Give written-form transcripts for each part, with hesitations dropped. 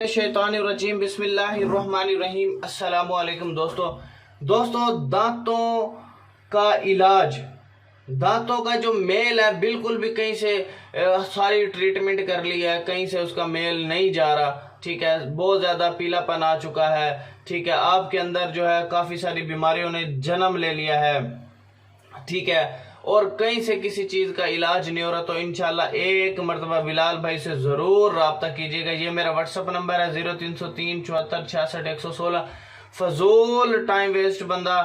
शैतानिर्रजीम बिस्मिल्लाहिर्रहमानिर्रहीम। अस्सलामु अलैकुम दोस्तों दांतों का इलाज, दांतों का जो मेल है बिल्कुल भी कहीं से सारी ट्रीटमेंट कर ली है, कहीं से उसका मेल नहीं जा रहा। ठीक है, बहुत ज़्यादा पीलापन आ चुका है। ठीक है, आपके अंदर जो है काफ़ी सारी बीमारियों ने जन्म ले लिया है। ठीक है, और कहीं से किसी चीज़ का इलाज नहीं हो रहा, तो इंशाल्लाह एक मरतबा बिलाल भाई से ज़रूर रब्ता कीजिएगा। ये मेरा व्हाट्सअप नंबर है 0303 74 66 116। फजूल टाइम वेस्ट बंदा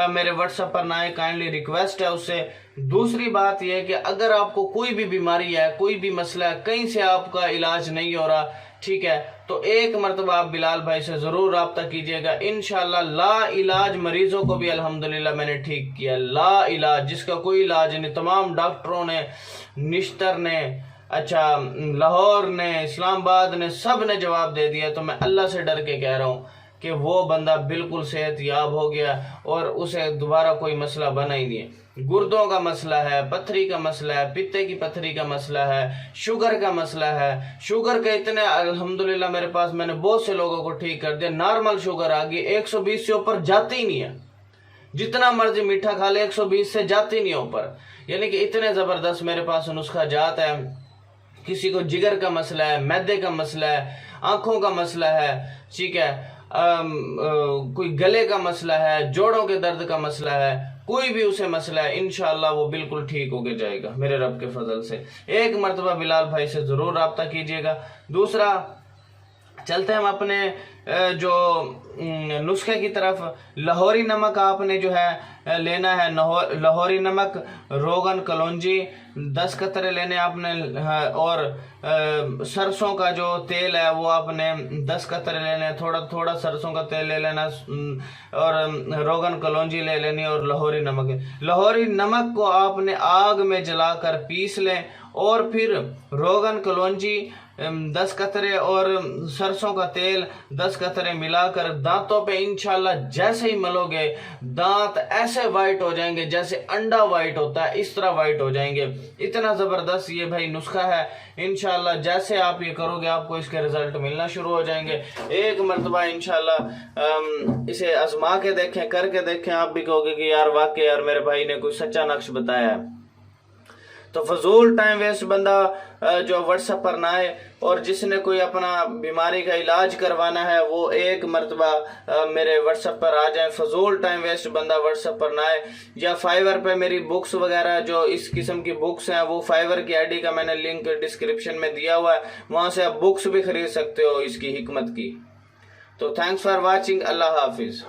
मेरे व्हाट्सएप पर ना आए, काइंडली रिक्वेस्ट है उससे। दूसरी बात यह है कि अगर आपको कोई भी बीमारी है, कोई भी मसला है, कहीं से आपका इलाज नहीं हो रहा, ठीक है, तो एक मरतबा आप बिलाल भाई से ज़रूर रब्ता कीजिएगा। इंशाल्लाह ला इलाज मरीज़ों को भी अल्हम्दुलिल्लाह मैंने ठीक किया। ला इलाज जिसका कोई इलाज नहीं, तमाम डॉक्टरों ने, निश्तर ने, अच्छा लाहौर ने, इस्लामाबाद ने, सब ने जवाब दे दिया। तो मैं अल्लाह से डर के कह रहा हूँ कि वो बंदा बिल्कुल सेहत याब हो गया और उसे दोबारा कोई मसला बना ही नहीं है। गुर्दों का मसला है, पथरी का मसला है, पित्ते की पथरी का मसला है, शुगर का मसला है। शुगर के इतने अल्हम्दुलिल्लाह मेरे पास मैंने बहुत से लोगों को ठीक कर दिया। नॉर्मल शुगर आ गई, 120 से ऊपर जाती ही नहीं है। जितना मर्जी मीठा खा ले 120 से जाती नहीं है ऊपर। यानी कि इतने ज़बरदस्त मेरे पास नुस्खा जात है। किसी को जिगर का मसला है, मैदे का मसला है, आँखों का मसला है, ठीक है, कोई गले का मसला है, जोड़ों के दर्द का मसला है, कोई भी उसे मसला है, इंशाअल्लाह वो बिल्कुल ठीक होके जाएगा मेरे रब के फजल से। एक मरतबा बिलाल भाई से ज़रूर रब्ता कीजिएगा। दूसरा, चलते हैं हम अपने जो नुस्खे की तरफ। लाहौरी नमक आपने जो है लेना है, लाहौरी नमक, रोगन कलौंजी 10 कतरे लेने आपने, और सरसों का जो तेल है वो आपने 10 कतरे लेने, थोड़ा थोड़ा सरसों का तेल ले लेना, और रोगन कलौंजी ले लेनी, और लाहौरी नमक। लाहौरी नमक को आपने आग में जलाकर पीस लें, और फिर रोगन कलौंजी 10 कतरे और सरसों का तेल 10 कतरे मिलाकर दांतों पे इंशाल्लाह जैसे ही मलोगे, दांत ऐसे वाइट हो जाएंगे जैसे अंडा वाइट होता है, इस तरह वाइट हो जाएंगे। इतना ज़बरदस्त ये भाई नुस्खा है। इंशाल्लाह जैसे आप ये करोगे आपको इसके रिजल्ट मिलना शुरू हो जाएंगे। एक मरतबा इंशाल्लाह इसे आजमा के देखें, करके देखें, आप भी कहोगे कि यार वाकई यार मेरे भाई ने कोई सच्चा नक्श बताया है। तो फजूल टाइम वेस्ट बंदा जो व्हाट्सएप पर ना आए, और जिसने कोई अपना बीमारी का इलाज करवाना है वो एक मरतबा मेरे व्हाट्सएप पर आ जाए। फजूल टाइम वेस्ट बंदा व्हाट्सएप पर ना आए। या फाइवर पे मेरी बुक्स वगैरह जो इस किस्म की बुक्स हैं, वो फाइवर की आईडी का मैंने लिंक डिस्क्रिप्शन में दिया हुआ है, वहां से आप बुक्स भी खरीद सकते हो इसकी हिकमत की। तो thanks for watching. Allah Hafiz.